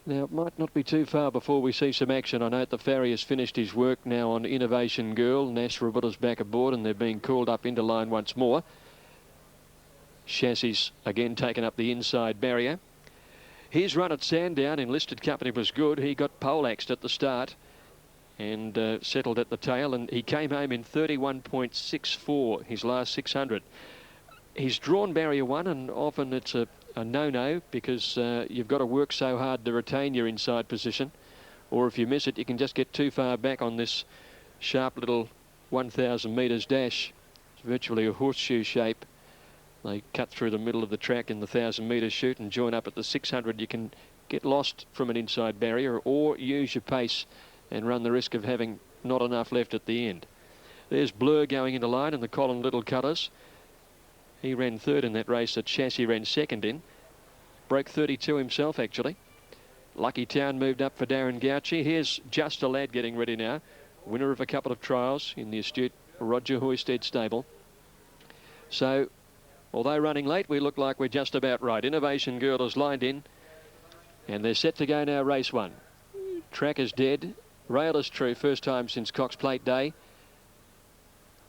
Now, it might not be too far before we see some action. I note the farrier has finished his work now on Innovation Girl. Nash Rabutta's back aboard and they're being called up into line once more. Chassis again taken up the inside barrier. His run at Sandown, enlisted company, was good. He got poleaxed at the start and settled at the tail, and he came home in 31.64 his last 600. He's drawn barrier one, and often it's a no-no because you've got to work so hard to retain your inside position, or if you miss it you can just get too far back on this sharp little 1,000 metres dash. It's virtually a horseshoe shape. They cut through the middle of the track in the 1,000 metre chute and join up at the 600. You can get lost from an inside barrier or use your pace and run the risk of having not enough left at the end. There's Blur going into line in the Colin Little colours. He ran third in that race that Chassis ran second in. Broke 32 himself, actually. Lucky Town moved up for Darren Gouchy. Here's Just a Lad getting ready now. Winner of a couple of trials in the astute Roger Hoysted stable. So, although running late, we look like we're just about right. Innovation Girl is lined in. And they're set to go now, race one. Track is dead. Rail is true. First time since Cox Plate Day.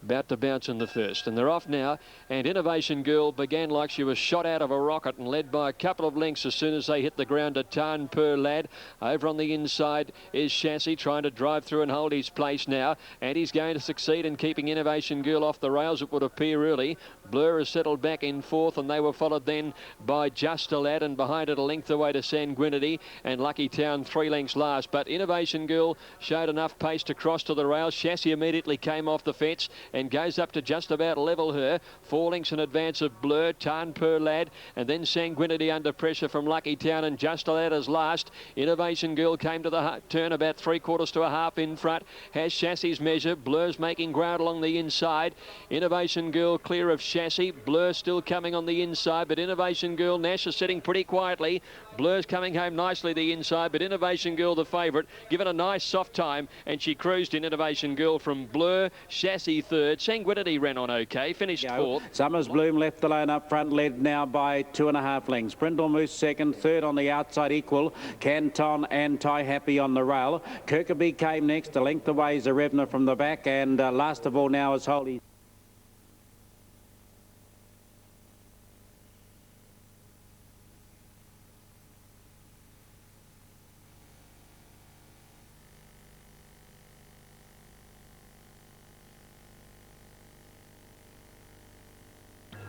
About to bounce in the first, and they're off now, and Innovation Girl began like she was shot out of a rocket and led by a couple of lengths as soon as they hit the ground at Tarn Per Lad. Over on the inside is Chassis trying to drive through and hold his place now, and he's going to succeed in keeping Innovation Girl off the rails, it would appear early. Blur has settled back in fourth, and they were followed then by Just a Lad, and behind it a length away to Sanguinity, and Lucky Town 3 lengths last. But Innovation Girl showed enough pace to cross to the rails. Chassis immediately came off the fence and goes up to just about level her. 4 lengths in advance of Blur, Tarn Per Lad, and then Sanguinity under pressure from Lucky Town, and Just a Lad as last. Innovation Girl came to the turn about 3/4 to a half in front. Has Chassis' measure. Blur's making ground along the inside. Innovation Girl clear of Chassis. Blur still coming on the inside, but Innovation Girl, Nash is sitting pretty quietly. Blur's coming home nicely the inside, but Innovation Girl the favourite, given a nice soft time, and she cruised in. Innovation Girl from Blur, Chassis third. Sanguinity ran on okay, finished fourth. Summers Bloom left alone up front, led now by 2.5 lengths. Brindle Moose second, third on the outside equal. Canton and Tie Happy on the rail. Kirkby came next, a length away is a Revner from the back, and last of all now is Holy.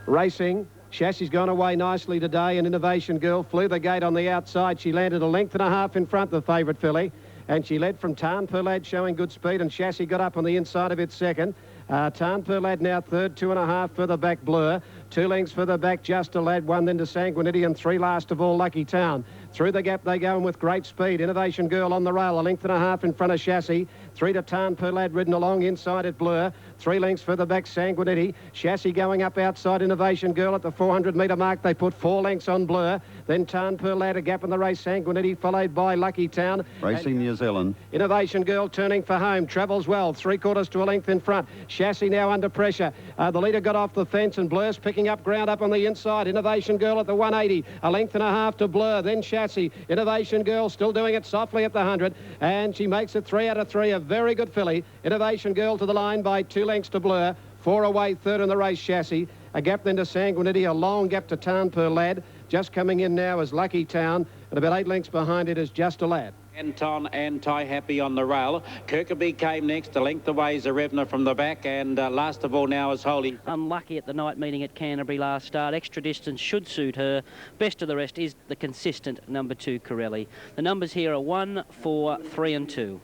Racing. Chassis gone away nicely today, and Innovation Girl flew the gate on the outside. She landed a length and a half in front, the favourite filly, and she led from Tarn Per Lad, showing good speed, and Chassis got up on the inside of it second. Tarn Per Lad now third, 2.5 further back Blur, 2 lengths further back Just a Lad, 1 then to Sanguinity, and 3 last of all Lucky Town. Through the gap they go, and with great speed. Innovation Girl on the rail, a length and a half in front of Chassis. 3 to Tarn Per Lad, ridden along inside at Blur. 3 lengths further back Sanguinity. Chassis going up outside Innovation Girl at the 400 metre mark. They put 4 lengths on Blur. Then Tarn Per Lad, a gap in the race. Sanguinity followed by Lucky Town. Racing New Zealand. Innovation Girl turning for home. Travels well. 3/4 to a length in front. Chassis now under pressure. The leader got off the fence, and Blur's picking up ground up on the inside. Innovation Girl at the 180. A length and a half to Blur. Then Chassis. Innovation Girl still doing it softly at the 100. And she makes it 3 out of 3. A very good filly. Innovation Girl to the line by 2 lengths to Blur. 4 away, third in the race, Chassis. A gap then to Sanguinity. A long gap to Tarn Per Lad. Just coming in now is Lucky Town. And about 8 lengths behind it is Just a Lad. Anton and Tie Happy on the rail. Kirkby came next, a length away is a Revner from the back, and last of all now is Holy. Unlucky at the night meeting at Canterbury last start. Extra distance should suit her. Best of the rest is the consistent number 2 Corelli. The numbers here are 1, 4, 3 and 2.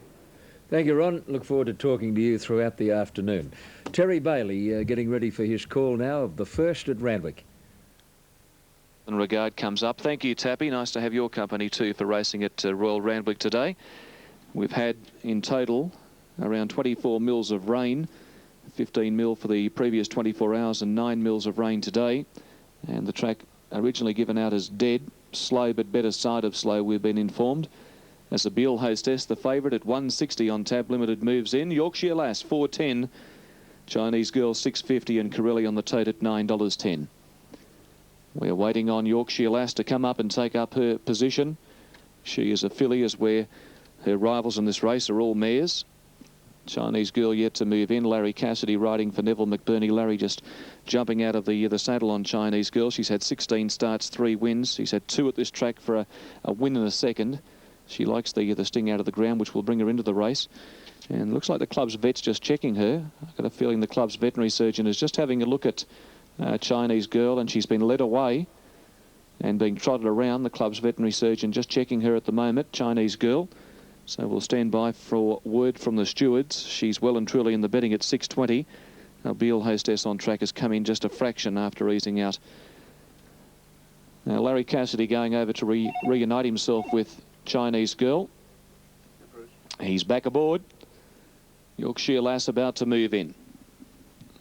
Thank you, Ron. Look forward to talking to you throughout the afternoon. Terry Bailey getting ready for his call now of the first at Randwick. And Regard comes up. Thank you, Tappy. Nice to have your company too for racing at Royal Randwick today. We've had in total around 24 mils of rain, 15 mil for the previous 24 hours and 9 mils of rain today. And the track originally given out as dead, slow but better side of slow, we've been informed. As the Beale Hostess, the favourite at 160 on Tab Limited moves in. Yorkshire Lass 410, Chinese Girl 650 and Corelli on the tote at $9.10. We're waiting on Yorkshire Lass to come up and take up her position. She is a filly, as where her rivals in this race are all mares. Chinese Girl yet to move in. Larry Cassidy riding for Neville McBurney. Larry just jumping out of the saddle on Chinese Girl. She's had 16 starts, 3 wins. She's had 2 at this track for a win and a second. She likes the sting out of the ground, which will bring her into the race. And looks like the club's vet's just checking her. I've got a feeling the club's veterinary surgeon is just having a look at Chinese Girl, and she's been led away and being trotted around. The club's veterinary surgeon just checking her at the moment, Chinese Girl. So we'll stand by for word from the stewards. She's well and truly in the betting at 6.20. Now, Beale Hostess on track has come in just a fraction after easing out. Now, Larry Cassidy going over to reunite himself with Chinese Girl. He's back aboard. Yorkshire Lass about to move in.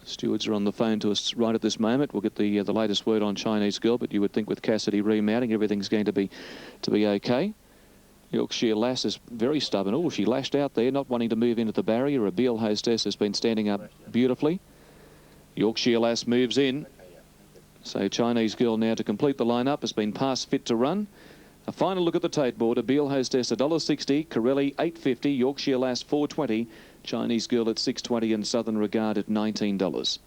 Stewards are on the phone to us right at this moment. We'll get the latest word on Chinese Girl, but you would think with Cassidy remounting, everything's going to be okay. Yorkshire Lass is very stubborn. Oh, she lashed out there, not wanting to move into the barrier. A Beale Hostess has been standing up beautifully. Yorkshire Lass moves in. So Chinese Girl now to complete the lineup has been past fit to run. A final look at the Tate board. A Beale Hostess $1.60, Corelli $8.50, Yorkshire Lass $4.20, Chinese Girl at $6.20 and Southern Regard at $19.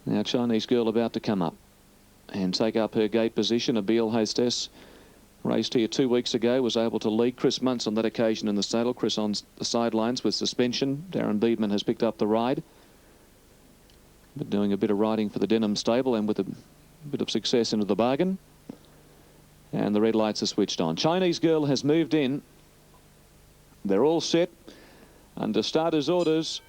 Now Chinese Girl about to come up and take up her gate position. A Beale Hostess raced here 2 weeks ago, was able to lead. Chris Muntz on that occasion in the saddle. Chris on the sidelines with suspension. Darren Beedman has picked up the ride. But doing a bit of riding for the Denham stable and with a bit of success into the bargain. And the red lights are switched on. Chinese Girl has moved in. They're all set under starters' orders.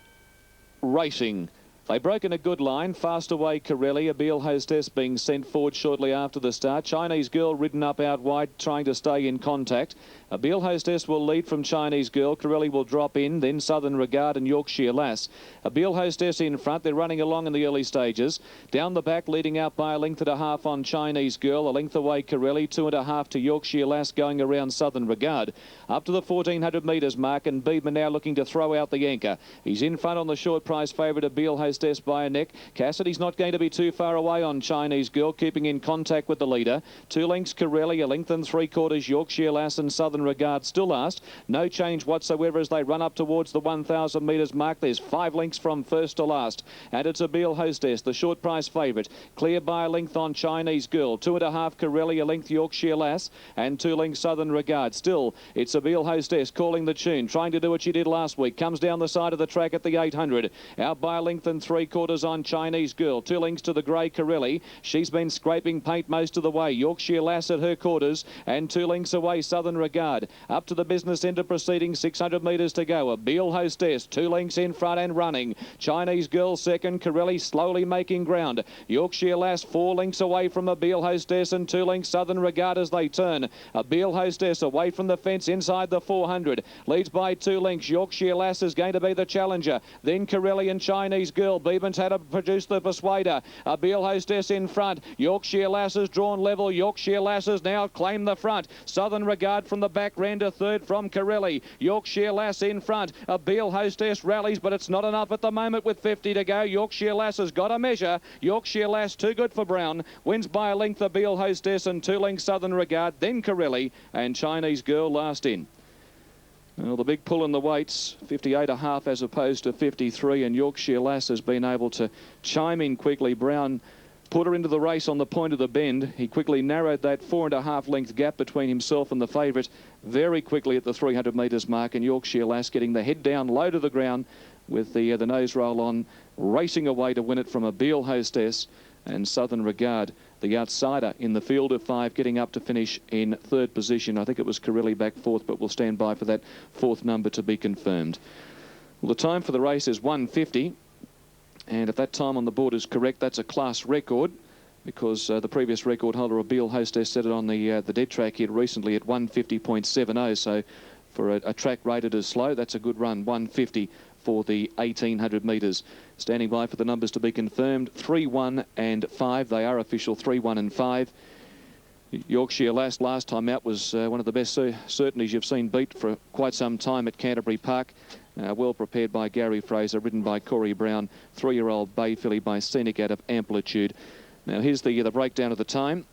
Racing. They've broken a good line. Fast away Corelli. A Beale Hostess being sent forward shortly after the start. Chinese Girl ridden up out wide, trying to stay in contact. A Beale Hostess will lead from Chinese Girl. Corelli will drop in, then Southern Regard and Yorkshire Lass. A Beale Hostess in front. They're running along in the early stages. Down the back, leading out by a length and a half on Chinese Girl. A length away Corelli. 2.5 to Yorkshire Lass going around Southern Regard. Up to the 1400 metres mark, and Beedman now looking to throw out the anchor. He's in front on the short price favourite of Beale Hostess by a neck. Cassidy's not going to be too far away on Chinese Girl, keeping in contact with the leader. 2 lengths Corelli, a length and 3/4 Yorkshire Lass and Southern Regard still last. No change whatsoever as they run up towards the 1000 metres mark. There's 5 lengths from first to last, and it's a Beale Hostess, the short price favourite, clear by a length on Chinese Girl. 2.5 Corelli, a length Yorkshire Lass, and 2 lengths Southern Regard. Still, it's a Beale Hostess calling the tune, trying to do what she did last week. Comes down the side of the track at the 800. Out by a length and 3/4 on Chinese Girl. 2 lengths to the grey Corelli. She's been scraping paint most of the way. Yorkshire Lass at her quarters, and 2 lengths away Southern Regard. Up to the business centre proceeding, 600 metres to go. A Beale Hostess, 2 lengths in front and running. Chinese Girl second, Corelli slowly making ground. Yorkshire Lass 4 lengths away from a Beale Hostess, and 2 lengths Southern Regard as they turn. A Beale Hostess away from the fence inside the 400. Leads by 2 lengths. Yorkshire Lass is going to be the challenger. Then Corelli and Chinese Girl. Beeman's had to produce the persuader. A Beale Hostess in front. Yorkshire Lass has drawn level. Yorkshire Lass has now claimed the front. Southern Regard from the back ran to third from Corelli. Yorkshire Lass in front. A Beale Hostess rallies, but it's not enough at the moment with 50 to go. Yorkshire Lass has got a measure. Yorkshire Lass too good for Brown. Wins by a length a Beale Hostess, and 2 lengths Southern Regard. Then Corelli and Chinese Girl last in. Well, the big pull in the weights, 58.5 as opposed to 53, and Yorkshire Lass has been able to chime in quickly. Brown put her into the race on the point of the bend. He quickly narrowed that 4.5 length gap between himself and the favourite very quickly at the 300 metres mark, and Yorkshire Lass getting the head down low to the ground with the nose roll on, racing away to win it from a Beale Hostess, and Southern Regard, the outsider in the field of 5, getting up to finish in 3rd position. I think it was Corelli back 4th, but we'll stand by for that 4th number to be confirmed. Well, the time for the race is 1:50, and if that time on the board is correct, that's a class record, because the previous record holder of Beale Hostess set it on the dead track here recently at 1:50.70. So for a track rated as slow, that's a good run. 1:50 for the 1800 metres. Standing by for the numbers to be confirmed. 3, 1 and 5. They are official. 3, 1 and 5. Yorkshire Lass last time out was one of the best certainties you've seen beat for quite some time at Canterbury Park. Well prepared by Gary Fraser, ridden by Corey Brown. 3-year-old bay filly by Scenic out of Amplitude. Now here's the breakdown of the time.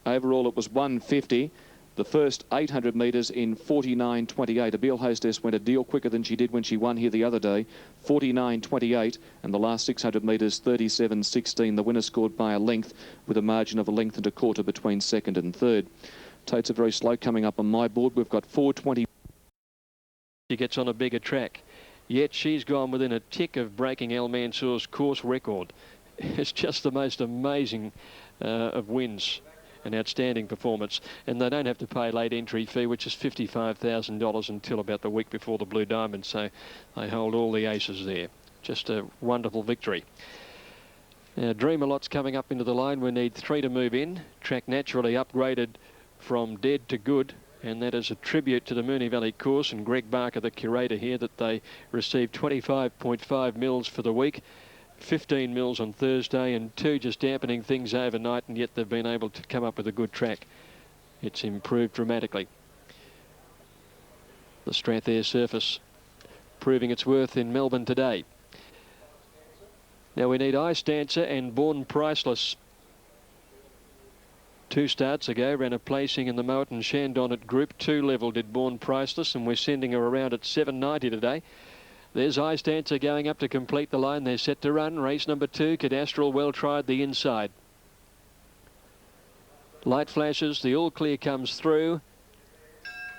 Overall it was 1:50. the first 800 metres in 49.28. A Beale Hostess went a deal quicker than she did when she won here the other day, 49.28, and the last 600 metres 37.16. The winner scored by a length, with a margin of a length and a quarter between second and third. Totes are very slow coming up on my board. We've got 4.20. She gets on a bigger track, yet she's gone within a tick of breaking El Mansour's course record. It's just the most amazing of wins. An outstanding performance, and they don't have to pay a late entry fee, which is $55,000 until about the week before the Blue Diamond, so they hold all the aces there. Just a wonderful victory. Now Dream a Lot's coming up into the line. We need 3 to move in. Track naturally upgraded from dead to good, and that is a tribute to the Moonee Valley course and Greg Barker, the curator here, that they received 25.5 mils for the week, 15 mils on Thursday, and 2 just dampening things overnight, and yet they've been able to come up with a good track. It's improved dramatically. The Strathair surface proving its worth in Melbourne today. Now we need Ice Dancer and Born Priceless. 2 starts ago, ran a placing in the Moat Shandon at Group 2 level, did Born Priceless, and we're sending her around at 7.90 today. There's Ice Dancer going up to complete the line. They're set to run. Race number 2, Cadastral, well tried the inside. Light flashes, the all clear comes through,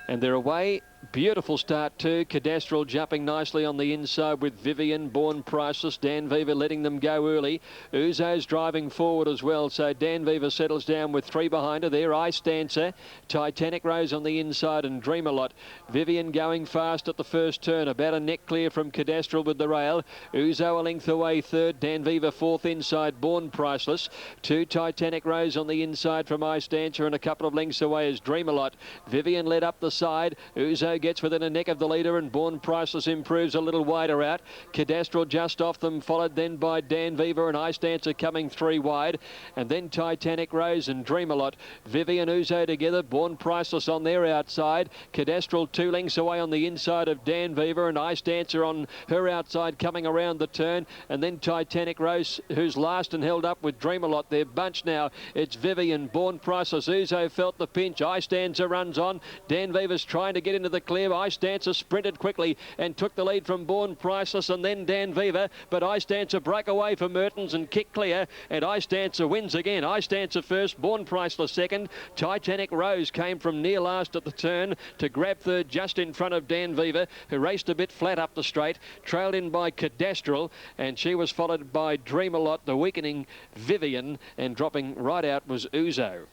and they're away. Beautiful start too. Cadastral jumping nicely on the inside with Vivian, Born Priceless. Dan Viva letting them go early. Uzo's driving forward as well, so Dan Viva settles down with 3 behind her there. Ice Dancer, Titanic Rose on the inside, and Dream a Lot. Vivian going fast at the first turn, about a neck clear from Cadastral with the rail. Uzo a length away third. Dan Viva 4th inside, Born Priceless. 2 Titanic Rose on the inside from Ice Dancer, and a couple of lengths away is Dream a Lot. Vivian led up the side. Uzo gets within a neck of the leader, and Born Priceless improves a little wider out. Cadastral just off them, followed then by Dan Viva and Ice Dancer coming 3 wide, and then Titanic Rose and Dream a Lot. Vivian Uzo together, Born Priceless on their outside. Cadastral 2 lengths away on the inside of Dan Viva, and Ice Dancer on her outside coming around the turn, and then Titanic Rose, who's last and held up with Dream a Lot. They're bunched now. It's Vivian, Born Priceless. Uzo felt the pinch. Ice Dancer runs on. Dan Viva's trying to get into the clear. Ice Dancer sprinted quickly and took the lead from Born Priceless and then Dan Viva, but Ice Dancer broke away for Mertens and kicked clear, and Ice Dancer wins again. Ice Dancer first, Born Priceless second. Titanic Rose came from near last at the turn to grab third just in front of Dan Viva, who raced a bit flat up the straight, trailed in by Cadastral, and she was followed by Dream a Lot, the weakening Vivian, and dropping right out was Uzo.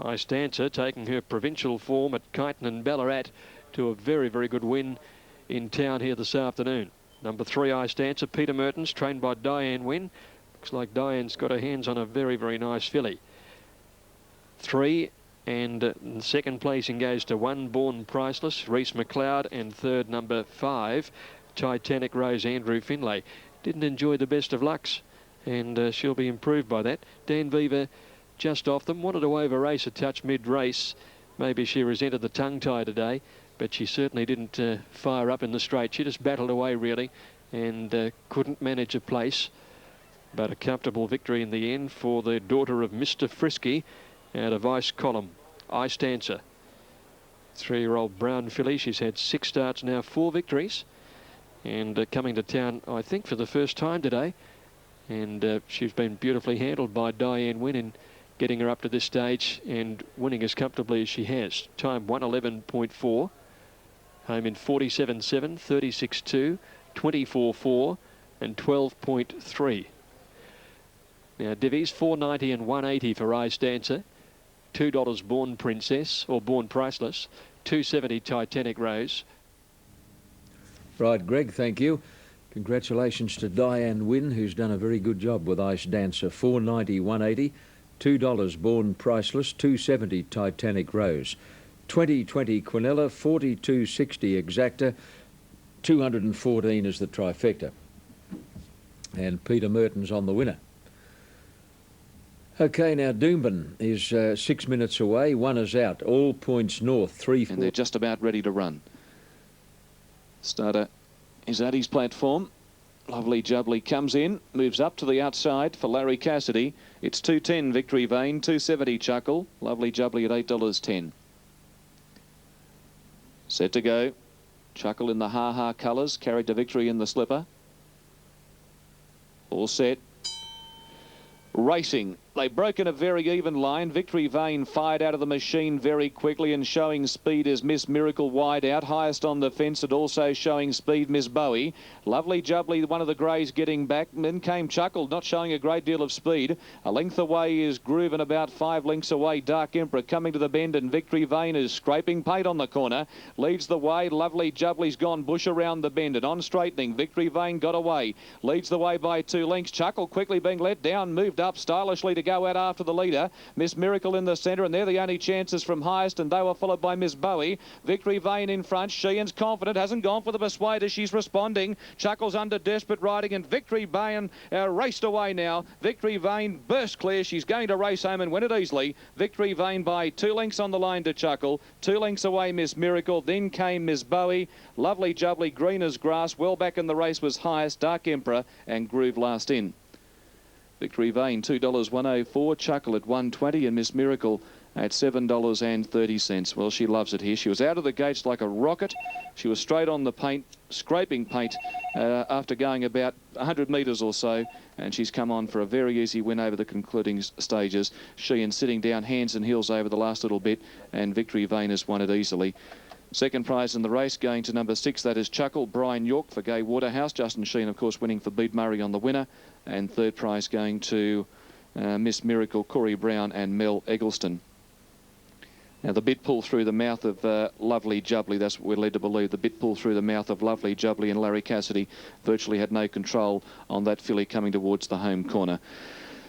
Ice Dancer taking her provincial form at Kyneton and Ballarat to a very, very good win in town here this afternoon. Number 3, Ice Dancer, Peter Mertens, trained by Diane Wynne. Looks like Diane's got her hands on a very, very nice filly. 3 and second placing goes to 1, Born Priceless, Reese McLeod, and third, number 5, Titanic Rose, Andrew Finlay. Didn't enjoy the best of lucks, and she'll be improved by that. Dan Viva just off them, wanted to over race a touch mid-race. Maybe she resented the tongue tie today, but she certainly didn't fire up in the straight. She just battled away really, and couldn't manage a place, but a comfortable victory in the end for the daughter of Mr. Frisky out of Ice Column. Ice Dancer, 3-year-old brown filly. She's had 6 starts now, 4 victories, and coming to town I think for the first time today, and she's been beautifully handled by Diane Wynne in getting her up to this stage and winning as comfortably as she has. Time 1:11.4. Home in 47.7, 36.2, 24.4 and 12.3. Now divvies, $4.90 and $1.80 for Ice Dancer. $2 Born Princess or Born Priceless. $2.70 Titanic Rose. Right, Greg, thank you. Congratulations to Diane Wynne, who's done a very good job with Ice Dancer. $4.90, $1.80. $2 Born Priceless, $2.70 Titanic Rose, $20.20 Quinella, $42.60 Exacta, $214 is the trifecta. And Peter Mertens on the winner. Okay, now Doomben is 6 minutes away. 1 is out. All points north. 3, 4. And they're just about ready to run. Starter is at his platform. Lovely Jubbly comes in, moves up to the outside for Larry Cassidy. It's 2.10 Victory Vane, 2.70 Chuckle. Lovely Jubbly at $8.10. Set to go. Chuckle in the ha-ha colours, carried to victory in the slipper. All set. Racing. They've broken a very even line. Victory Vane fired out of the machine very quickly, and showing speed is Miss Miracle wide out. Highest on the fence, and also showing speed Miss Bowie. Lovely Jubbly, one of the greys, getting back. Then came Chuckle, not showing a great deal of speed. A length away is Groove, and about 5 lengths away Dark Emperor coming to the bend, and Victory Vane is scraping paint on the corner. Leads the way. Lovely Jubbly's gone bush around the bend, and on straightening Victory Vane got away. Leads the way by 2 lengths. Chuckle quickly being let down, moved up stylishly to go out after the leader. Miss Miracle in the centre, and they're the only chances from highest, and they were followed by Miss Bowie. Victory Vane in front. Sheehan's confident, hasn't gone for the persuader. She's responding. Chuckle's under desperate riding, and Victory Vane raced away now. Victory Vane burst clear. She's going to race home and win it easily. Victory Vane by 2 lengths on the line to Chuckle. 2 lengths away Miss Miracle. Then came Miss Bowie. Lovely Jubbly, green as grass. Well back in the race was highest, Dark Emperor, and Groove last in. Victory Vane, $2.104, Chuckle at $1.20, and Miss Miracle at $7.30. Well, she loves it here. She was out of the gates like a rocket. She was straight on the paint, scraping paint after going about 100 metres or so, and she's come on for a very easy win over the concluding stages. Sheehan sitting down hands and heels over the last little bit, and Victory Vane has won it easily. Second prize in the race going to number 6, that is Chuckle, Brian York for Gay Waterhouse. Justin Sheehan, of course, winning for Bede Murray on the winner. And third prize going to Miss Miracle, Corey Brown and Mel Eggleston. Now the bit pull through the mouth of Lovely Jubbly, that's what we're led to believe. The bit pull through the mouth of Lovely Jubbly, and Larry Cassidy virtually had no control on that filly coming towards the home corner.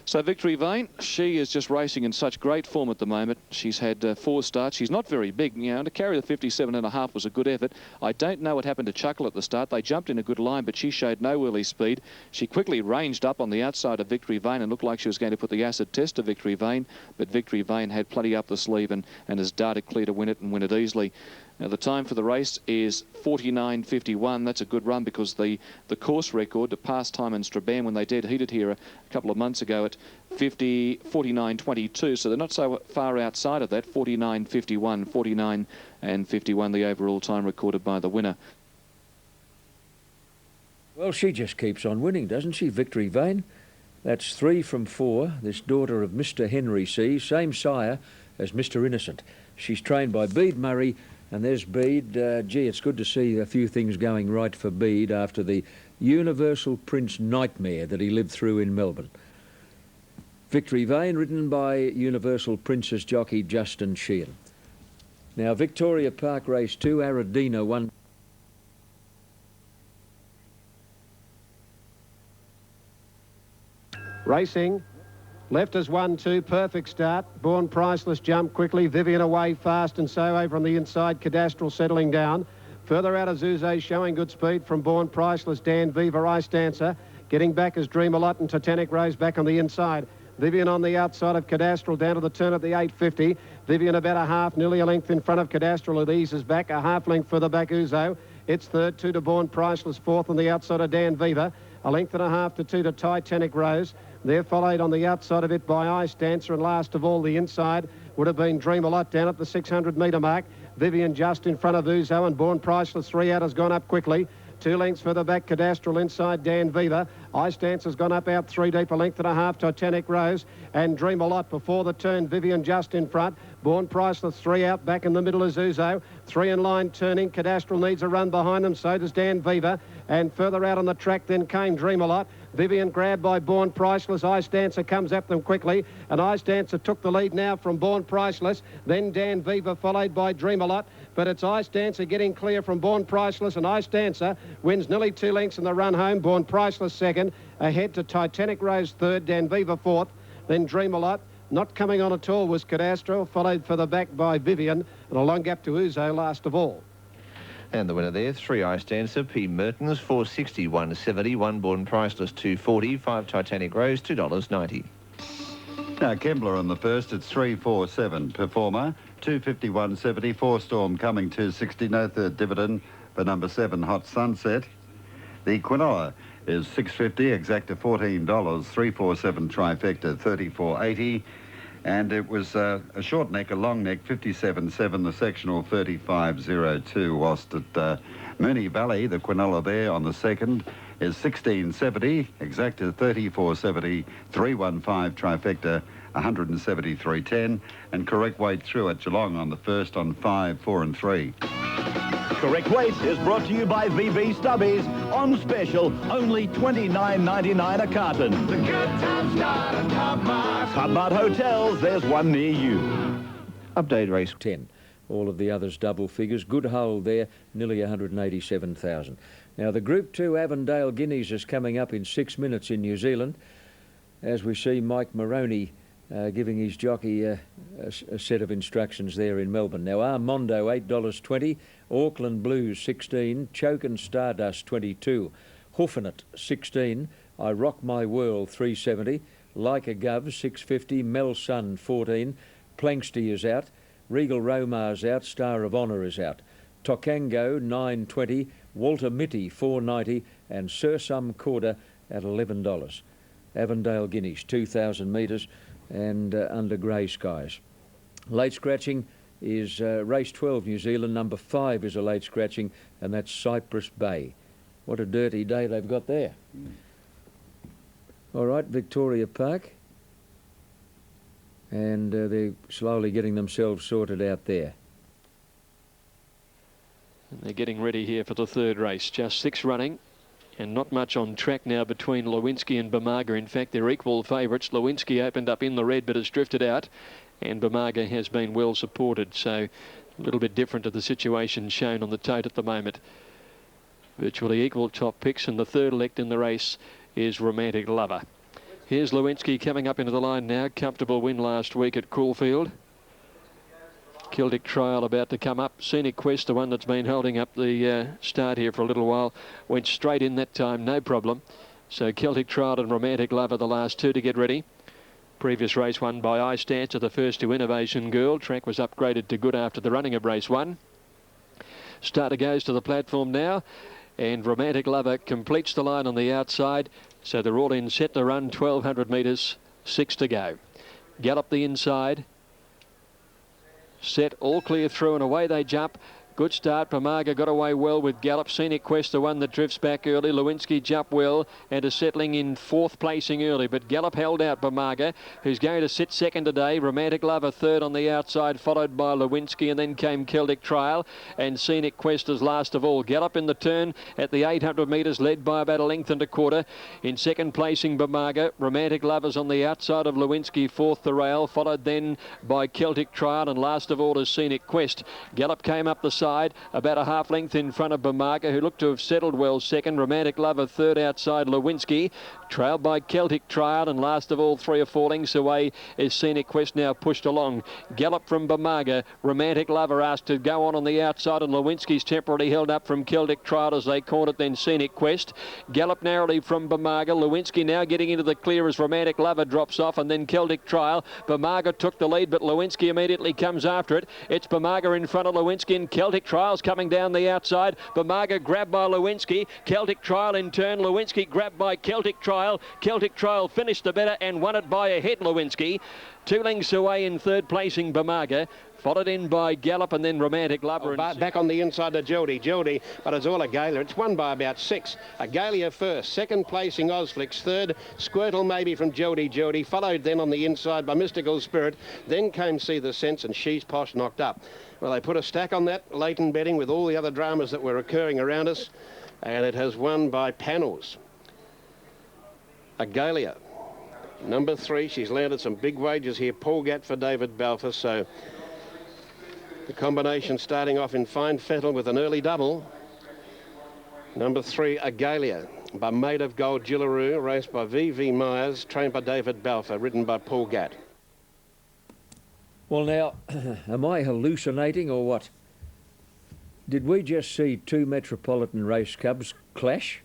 So Victory Vane, she is just racing in such great form at the moment. She's had 4 starts. She's not very big, you know, to carry the 57.5 was a good effort. I don't know what happened to Chuckle at the start. They jumped in a good line, but she showed no early speed. She quickly ranged up on the outside of Victory Vane and looked like she was going to put the acid test to Victory Vane, but Victory Vane had plenty up the sleeve and has darted clear to win it and win it easily. Now the time for the race is 49.51. That's a good run because the course record, the past time in Strabane when they did heat it here a couple of months ago at 49.22, so they're not so far outside of that. 49.51, 49 and 51, the overall time recorded by the winner. Well, she just keeps on winning, doesn't she, Victory Vane? That's 3 from 4. This daughter of Mr. Henry C, same sire as Mr. Innocent. She's trained by Bede Murray. And there's Bede. Gee, it's good to see a few things going right for Bede after the Universal Prince nightmare that he lived through in Melbourne. Victory Vane, ridden by Universal Prince's jockey Justin Sheehan. Now, Victoria Park Race 2, Aradina 1. Racing. Left as 1-2, perfect start. Born Priceless jumped quickly. Vivian away fast, and so over on the inside. Cadastral settling down. Further out of Zuze showing good speed from Born Priceless. Dan Viva, Ice Dancer. Getting back as Dream a Lot, and Titanic Rose back on the inside. Vivian on the outside of Cadastral down to the turn at the 8.50. Vivian about a half, nearly a length in front of Cadastral. It eases back, a half length further back Uzo. It's third, 2 to Born Priceless, fourth on the outside of Dan Viva. A length and a half to 2 to Titanic Rose. They're followed on the outside of it by Ice Dancer, and last of all the inside would have been Dream a Lot down at the 600 metre mark. Vivian just in front of Uzo, and Born Priceless 3 out has gone up quickly. 2 lengths further back, Cadastral inside Dan Viva. Ice Dancer's gone up out 3 deep, a length and a half, Titanic Rose and Dream a Lot before the turn. Vivian just in front. Born Priceless 3 out, back in the middle is Uzo. 3 in line turning. Cadastral needs a run behind them, so does Dan Viva. And further out on the track then came Dream a Lot. Vivian grabbed by Born Priceless. Ice Dancer comes at them quickly, and Ice Dancer took the lead now from Born Priceless. Then Dan Viva followed by Dream a Lot, but it's Ice Dancer getting clear from Born Priceless, and Ice Dancer wins nearly 2 lengths in the run home. Born Priceless second, ahead to Titanic Rose third, Dan Viva fourth, then Dream a Lot. Not coming on at all was Cadastro, followed further back by Vivian, and a long gap to Uzo last of all. And the winner there, 3 Ice Dancer, P. Mertens, 4.60, 1.70, 1 Born Priceless, 2.40, 5 Titanic Rose, $2.90. Now, Kembler on the first, it's 3.47. Performer, 2.50, 1.70, 4 Storm coming, 2.60, no third dividend for number 7, Hot Sunset. The Quinoa is $6.50, exacta $14, 347 trifecta, 34.80. And it was a short neck, a long neck, 57.7, the sectional 35.02, whilst at Moonee Valley, the Quinella there on the second is 16.70, exacta 34.70, 315 trifecta, 173.10, and correct weight through at Geelong on the first on 5, 4 and 3. Correct Weight is brought to you by VB Stubbies. On special, only $29.99 a carton. The good times start at Top Mart. Top Mart Hotels, there's one near you. Update race 10. All of the others double figures. Good hold there, nearly 187,000. Now the Group 2 Avondale Guineas is coming up in 6 minutes in New Zealand, as we see Mike Moroney giving his jockey a set of instructions there in Melbourne. Now Armando, $8.20, Auckland Blues, 16, Chokin Stardust, 22, Hoofing It, 16, I Rock My World, 370, Like a Gov, 650, Mel Sun, 14, Planksty is out, Regal Romar's out, Star of Honour is out, Tokango, 9.20, Walter Mitty, 4.90, and Sir Some Corda at $11. Avondale Guineas, 2,000 metres and under grey skies. Late scratching is race 12 New Zealand. Number 5 is a late scratching, and that's Cypress Bay. What a dirty day they've got there. All right, Victoria Park. And they're slowly getting themselves sorted out there. And they're getting ready here for the third race. Just 6 running. And not much on track now between Lewinsky and Bamaga. In fact, they're equal favourites. Lewinsky opened up in the red but has drifted out, and Bamaga has been well supported. So a little bit different to the situation shown on the tote at the moment. Virtually equal top picks, and the third elect in the race is Romantic Lover. Here's Lewinsky coming up into the line now. Comfortable win last week at Caulfield. Celtic Trial about to come up. Scenic Quest, the one that's been holding up the start here for a little while, went straight in that time, no problem. So Celtic Trial and Romantic Lover, the last two to get ready. Previous race won by Ice Dancer, the first to Innovation Girl. Track was upgraded to good after the running of race 1. Starter goes to the platform now, and Romantic Lover completes the line on the outside. So they're all in, set to run, 1,200 metres, 6 to go. Gallop the inside. Set, all clear through, and away they jump. Good start. Bamaga got away well with Gallop. Scenic Quest, the one that drifts back early. Lewinsky jumped well and is settling in 4th placing early. But Gallop held out Bamaga, who's going to sit second today. Romantic Lover third on the outside, followed by Lewinsky, and then came Celtic Trial. And Scenic Quest is last of all. Gallop in the turn at the 800 metres, led by about a length and a quarter. In second placing, Bamaga. Romantic Lovers on the outside of Lewinsky, 4th the rail, followed then by Celtic Trial, and last of all is Scenic Quest. Gallop came up the side, about a half length in front of Bamaga, who looked to have settled well second. Romantic Lover third outside Lewinsky, trailed by Celtic Trial, and last of all 3 or 4 lengths away is Scenic Quest, now pushed along. Gallop from Bamaga. Romantic Lover asked to go on the outside, and Lewinsky's temporarily held up from Celtic Trial as they cornered then Scenic Quest. Gallop narrowly from Bamaga. Lewinsky now getting into the clear as Romantic Lover drops off, and then Celtic Trial. Bamaga took the lead, but Lewinsky immediately comes after it. It's Bamaga in front of Lewinsky, and Celtic Trial's coming down the outside. Bamaga grabbed by Lewinsky. Celtic Trial in turn. Lewinsky grabbed by Celtic Trial. Celtic Trial finished the better and won it by a head, Lewinsky. 2 lengths away in third placing, Bamaga. Followed in by Gallop and then Romantic Lover. Back on the inside to Jildy, but it's all Agalia. It's won by about 6. Agalia first, second placing Osflix, third Squirtle maybe from Jildy, followed then on the inside by Mystical Spirit. Then came See the Sense, and She's Posh knocked up. Well, they put a stack on that, Leighton betting, with all the other dramas that were occurring around us, and it has won by panels. Agalia, number 3, she's landed some big wages here. Paul Gatt for David Balfour, so the combination starting off in fine fettle with an early double. Number 3, Agalia, by Maid of Gold Gillaroo, raced by V.V. Myers, trained by David Balfour, ridden by Paul Gatt. Well, now, am I hallucinating or what? Did we just see 2 Metropolitan Race Cubs clash?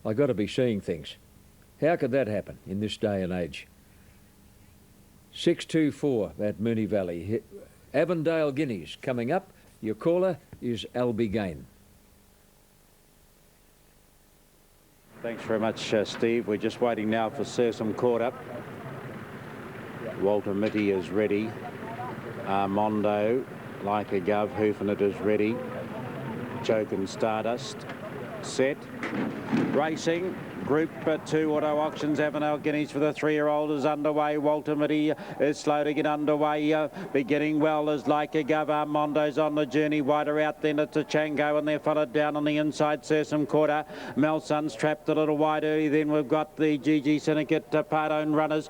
I got to be seeing things. How could that happen in this day and age? 6-2-4 at Moonee Valley. Avondale Guineas coming up. Your caller is Albie Gain. Thanks very much, Steve. We're just waiting now for Sursum Quarter. Walter Mitty is ready. Armando, Like a Gov, Hoofinit is ready. Choke and Stardust, set. Racing. Group 2 auto auctions, Avondale Guineas for the 3-year-old is underway. Walter Mitty is slow to get underway. Beginning well is Like a Gov. Armando's on the journey. Wider out then it's a Chango, and they're followed down on the inside. Sursum Quarter. Melson's trapped a little wide early. Then we've got the GG Syndicate Pardone runners.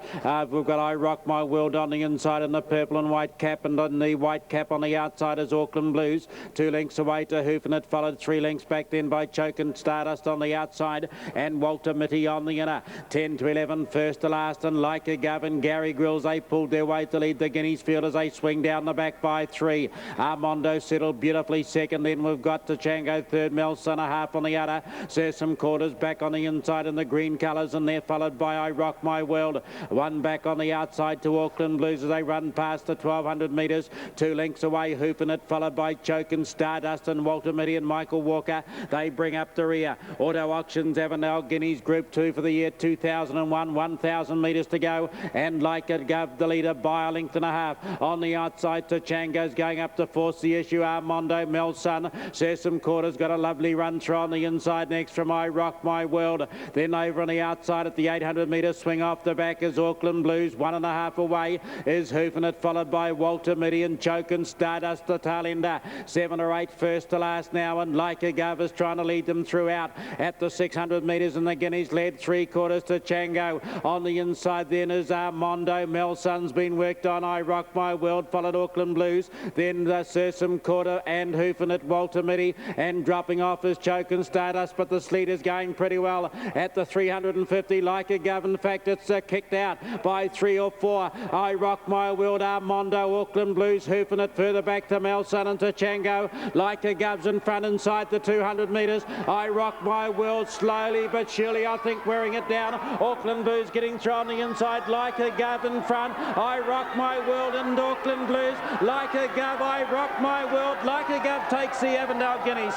We've got I Rock My World on the inside in the purple and white cap, and on the white cap on the outside is Auckland Blues. 2 lengths away to Hoofinit, followed 3 lengths back then by Choke and Stardust on the outside, and Walter Mitty on the inner. 10 to 11, first to last, and Like a Gov and Gary Grills, they pulled their way to lead the Guineas field as they swing down the back by 3. Armando settled beautifully second. Then we've got Tachango third, Melson a half on the other. Sursum Quarters back on the inside in the green colours, and they're followed by I Rock My World. 1 back on the outside to Auckland Blues as they run past the 1200 metres. 2 lengths away, Hoofinit, followed by Choke and Stardust, and Walter Mitty and Michael Walker. They bring up the rear. Auto Auctions, Avondale Guineas Group 2 for the year 2001, 1,000 metres to go, and Like a Gov, the leader by a length and a half. On the outside, Tachango's going up to force the issue. Armando, Melson, Sursum Quarter's got a lovely run through on the inside next from I Rock My World. Then over on the outside at the 800 metre swing off the back is Auckland Blues. 1.5 away is Hoofinit, followed by Walter Mitty and Choke and Stardust, the tail ender. 7 or 8 first to last now, and Like a Gov is trying to lead them throughout at the 600 metres, and the Guineas led 3/4 to Chango. On the inside then is Armando. Melson's been worked on. I Rock My World, followed Auckland Blues. Then the Sursum Quarter and Hoofinit, Walter Mitty, and dropping off is Choke and Stardust, but the Sleet is going pretty well at the 350. Like a Gov, in fact, it's kicked out by 3 or 4. I Rock My World, Armando, Auckland Blues, Hoofinit further back to Melson and to Chango. Like a Gov's in front inside the 200 metres. I Rock My World slowly but surely, I think, wearing it down. Auckland Blues getting through on the inside. Like a Gov in front. I Rock My World and Auckland Blues. Like a Gov, I Rock My World. Like a Gov takes the Avondale Guineas.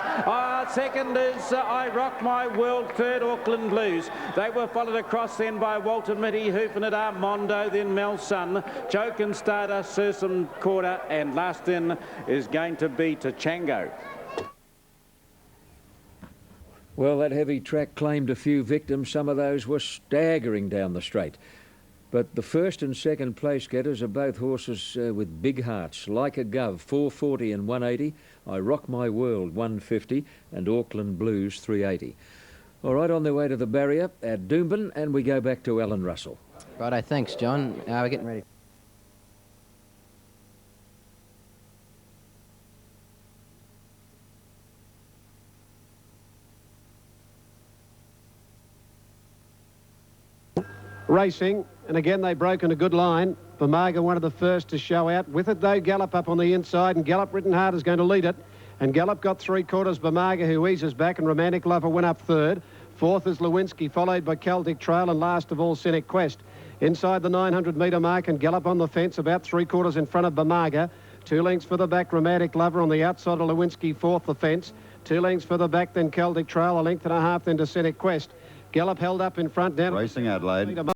Second is I Rock My World. Third, Auckland Blues. They were followed across then by Walter Mitty, Hoofinit, Armando, then Melson, Choke and Stardust, Sursum Quarter, and last in is going to be Tachango. Well, that heavy track claimed a few victims. Some of those were staggering down the straight. But the first and second place getters are both horses with big hearts. Like a Gov, 440 and 180. I Rock My World, 150. And Auckland Blues, 380. All right, on their way to the barrier at Doomben, and we go back to Alan Russell. Righto, thanks, John. We're getting ready. Racing, and again they've broken a good line. Bamaga, one of the first to show out. With it though, Gallop up on the inside, and Gallop Written Hard is going to lead it. And Gallop got 3/4. Bamaga, who eases back, and Romantic Lover went up third. Fourth is Lewinsky, followed by Celtic Trail, and last of all, Scenic Quest. Inside the 900 metre mark, and Gallop on the fence, about 3/4 in front of Bamaga. 2 lengths for the back, Romantic Lover on the outside of Lewinsky, fourth the fence. 2 lengths for the back, then Celtic Trail, a length and a half, then to Scenic Quest. Gallop held up in front down. Racing Adelaide.